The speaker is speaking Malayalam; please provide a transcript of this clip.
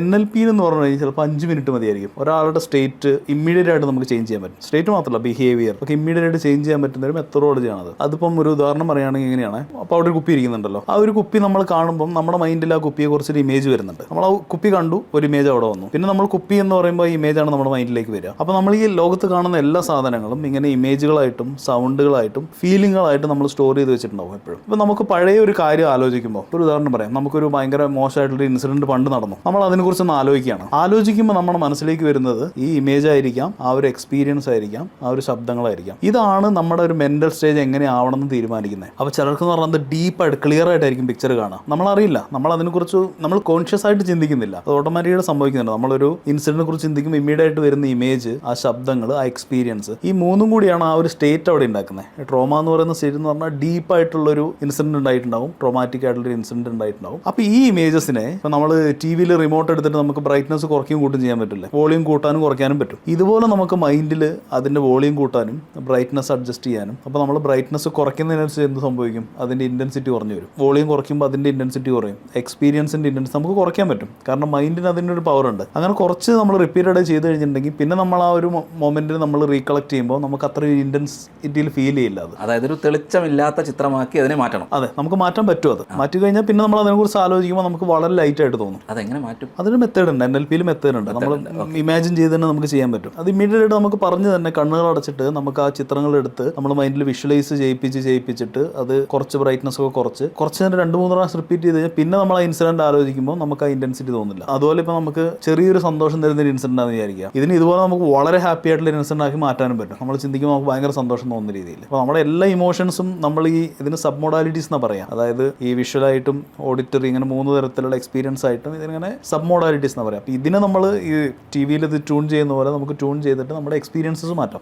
NLP എന്ന് പറഞ്ഞു കഴിഞ്ഞാൽ ചിലപ്പോൾ 5 മിനിറ്റ് മതിയായിരിക്കും ഒരാളുടെ സ്റ്റേറ്റ് ഇമ്മീഡിയറ്റ് ആയിട്ട് നമുക്ക് ചേഞ്ച് ചെയ്യാൻ പറ്റും. സ്റ്റേറ്റ് മാത്രമല്ല, ബിഹേവിയർ ഒക്കെ ഇമ്മീഡിയറ്റ് ആയിട്ട് ചേഞ്ച് ചെയ്യാൻ പറ്റുന്ന ഒരു മെത്തഡോളജിയാണത്. അതിപ്പം ഒരു ഉദാഹരണം പറയുകയാണെങ്കിൽ എങ്ങനെയാണ്, അപ്പോൾ അവിടെ ഒരു കുപ്പി ഇരിക്കുന്നുണ്ടല്ലോ, ആ ഒരു കുപ്പി നമ്മൾ കാണുമ്പോൾ നമ്മുടെ മൈൻഡിൽ ആ കുപ്പിയെ കുറിച്ചൊരു ഇമേജ് വരുന്നുണ്ട്. നമ്മൾ ആ കുപ്പി കണ്ടു, ഒരു ഇമേജ് അവിടെ വന്നു. പിന്നെ നമ്മൾ കുപ്പി എന്ന് പറയുമ്പോൾ ഈ ഇമേജാണ് നമ്മുടെ മൈൻഡിലേക്ക് വരിക. അപ്പോൾ നമ്മൾ ഈ ലോകത്ത് കാണുന്ന എല്ലാ സാധനങ്ങളും ഇങ്ങനെ ഇമേജുകളായിട്ടും സൗണ്ടുകളായിട്ടും ഫീലിങ്ങുകളായിട്ടും നമ്മൾ സ്റ്റോർ ചെയ്ത് വെച്ചിട്ടുണ്ടാവും എപ്പോഴും. ഇപ്പോൾ നമുക്ക് പഴയ ഒരു കാര്യം ആലോചിക്കുമ്പോൾ, ഒരു ഉദാഹരണം പറയാം, നമുക്കൊരു ഭയങ്കര മോശമായിട്ടുള്ള ഇൻസിഡന്റ് പണ്ട് നടന്നു, നമ്മൾ അതിനെക്കുറിച്ചൊന്ന് ആലോചിക്കുമ്പോൾ നമ്മുടെ മനസ്സിലേക്ക് വരുന്നത് ഈ ഇമേജ് ആയിരിക്കാം, ആ ഒരു എക്സ്പീരിയൻസ് ആയിരിക്കാം, ആ ഒരു ശബ്ദങ്ങളായിരിക്കാം. ഇതാണ് നമ്മുടെ ഒരു മെന്റൽ സ്റ്റേജ് എങ്ങനെ ആവണമെന്ന് തീരുമാനിക്കുന്നത്. അപ്പോൾ ചിലർക്ക് എന്ന് പറഞ്ഞാൽ ഡീപ്പായിട്ട് ക്ലിയർ ആയിട്ടായിരിക്കും പിക്ചർ കാണുക. നമ്മളറിയില്ല, നമ്മൾ അതിനെക്കുറിച്ച് നമ്മൾ കോൺഷ്യസ് ആയിട്ട് ചിന്തിക്കുന്നില്ല, അത് ഓട്ടോമാറ്റിക്കായിട്ട് സംഭവിക്കുന്നുണ്ട്. നമ്മളൊരു ഇൻസിഡന്റിനെ കുറിച്ച് ചിന്തിക്കുമ്പോൾ ഇമ്മീഡിയറ്റ് വരുന്ന ഇമേജ്, ആ ശബ്ദങ്ങൾ, ആ എക്സ്പീരിയൻസ്, ഈ മൂന്നും കൂടിയാണ് ആ ഒരു സ്റ്റേറ്റ് അവിടെ ഉണ്ടാക്കുന്നത്. ട്രോമ എന്ന് പറയുന്ന സ്റ്റേറ്റ് എന്ന് പറഞ്ഞാൽ ഡീപ്പായിട്ടുള്ളൊരു ഇൻസിഡന്റ് ഉണ്ടായിട്ടുണ്ടാവും, ട്രോമാറ്റിക് ആയിട്ടുള്ളൊരു ഇൻസിഡന്റ് ഉണ്ടായിട്ടുണ്ടാവും. അപ്പോൾ ഈ ഇമേജസിനെ ഇപ്പോൾ നമ്മൾ TV-യിൽ റിമോട്ട് എടുത്തിട്ട് നമുക്ക് ബ്രൈറ്റ്നസ് കുറയ്ക്കും കൂട്ടും ചെയ്യാൻ പറ്റില്ല, വോളിയം കൂട്ടാനും കുറയ്ക്കാനും പറ്റും. ഇതുപോലെ നമുക്ക് മൈൻഡിൽ അതിൻ്റെ വോളിയം കൂട്ടാനും ബ്രൈറ്റ്നസ് അഡ്ജസ്റ്റ് ചെയ്യാനും. അപ്പോൾ നമ്മൾ ബ്രൈറ്റ്നസ് കുറയ്ക്കുന്നതിനനുസരിച്ച് എന്ത് സംഭവിക്കും, അതിൻ്റെ ഇൻറ്റൻസിറ്റി കുറഞ്ഞു വരും. വോളിയം കുറയ്ക്കുമ്പോൾ അതിൻ്റെ ഇൻറ്റൻസിറ്റി കുറയും, എക്സ്പീരിയൻസിൻ്റെ ഇൻറ്റൻസിറ്റി നമുക്ക് കുറയ്ക്കാൻ പറ്റും. കാരണം മൈൻഡിന് അതിൻ്റെ ഒരു പവർ ഉണ്ട്. അങ്ങനെ കുറച്ച് നമ്മൾ റിപ്പീറ്റഡ് ചെയ്ത് കഴിഞ്ഞിട്ടുണ്ടെങ്കിൽ പിന്നെ നമ്മൾ ആ ഒരു മൊമെൻറ്റിൽ നമ്മൾ റീകളക്ട് ചെയ്യുമ്പോൾ നമുക്ക് അത്ര ഇൻറ്റൻസിറ്റിയിൽ ഫീൽ ചെയ്യില്ല. അതായത് ഒരു തെളിച്ചമില്ലാത്ത ചിത്രമാക്കി അതിനെ മാറ്റണം. അതെ, നമുക്ക് മാറ്റാൻ പറ്റും. അത് മാറ്റി കഴിഞ്ഞാൽ പിന്നെ നമ്മൾ അതിനെക്കുറിച്ച് ആലോചിക്കുമ്പോൾ നമുക്ക് വളരെ ലൈറ്റ് ആയിട്ട് തോന്നും. അതെങ്ങനെ മാറ്റും? അതൊരു മെത്തേഡ് ഉണ്ട്, NLP-യിൽ മെത്തേഡ് ഉണ്ട്. നമ്മൾ ഇമാജിൻ ചെയ്ത് തന്നെ നമുക്ക് ചെയ്യാൻ പറ്റും. അത് ഇമ്മീഡിയറ്റ് ആയിട്ട് നമുക്ക് പറഞ്ഞ് തന്നെ കണ്ണുകൾ അടച്ചിട്ട് നമുക്ക് ആ ചിത്രങ്ങൾ എടുത്ത് നമ്മൾ മൈൻഡിൽ വിഷ്വലൈസ് ചെയ്യിപ്പിച്ചിട്ട് അത് കുറച്ച് ബ്രൈറ്റ്നസ് ഒക്കെ കുറച്ച് നേരം 2-3 പ്രാവശ്യം റിപ്പീറ്റ് ചെയ്ത് കഴിഞ്ഞാൽ പിന്നെ നമ്മൾ ആ ഇൻസിഡന്റ് ആലോചിക്കുമ്പോൾ നമുക്ക് ആ ഇന്റൻസിറ്റി തോന്നില്ല. അതുപോലെ ഇപ്പോൾ നമുക്ക് ചെറിയൊരു സന്തോഷം തരുന്ന ഒരു ഇൻസിഡന്റ് ആണെന്ന് വിചാരിക്കുക, ഇതിന് ഇതുപോലെ നമുക്ക് വളരെ ഹാപ്പി ആയിട്ടുള്ള ഇൻസിഡന്റ് ആക്കി മാറ്റാനും പറ്റും. നമ്മൾ ചിന്തിക്കുമ്പോൾ നമുക്ക് ഭയങ്കര സന്തോഷം തോന്നുന്ന രീതിയിൽ. അപ്പോൾ നമ്മുടെ എല്ലാ ഇമോഷൻസും നമ്മൾ ഇതിന് സബ് മോഡാലിറ്റീസ് എന്നാണ് പറയാം. അതായത് ഈ വിഷ്വലായിട്ടും ഓഡിറ്ററി, ഇങ്ങനെ 3 തരത്തിലുള്ള എക്സ്പീരിയൻസ് ആയിട്ടും ഇതിങ്ങനെ സബ് മോഡാലിറ്റീസ് എന്ന് പറയാം. അപ്പോൾ ഇതിനെ നമ്മൾ ഈ TV-യിൽ ഇത് ട്യൂൺ ചെയ്യുന്ന പോലെ നമുക്ക് ട്യൂൺ ചെയ്തിട്ട് നമ്മുടെ എക്സ്പീരിയൻസസ് മാറ്റാം.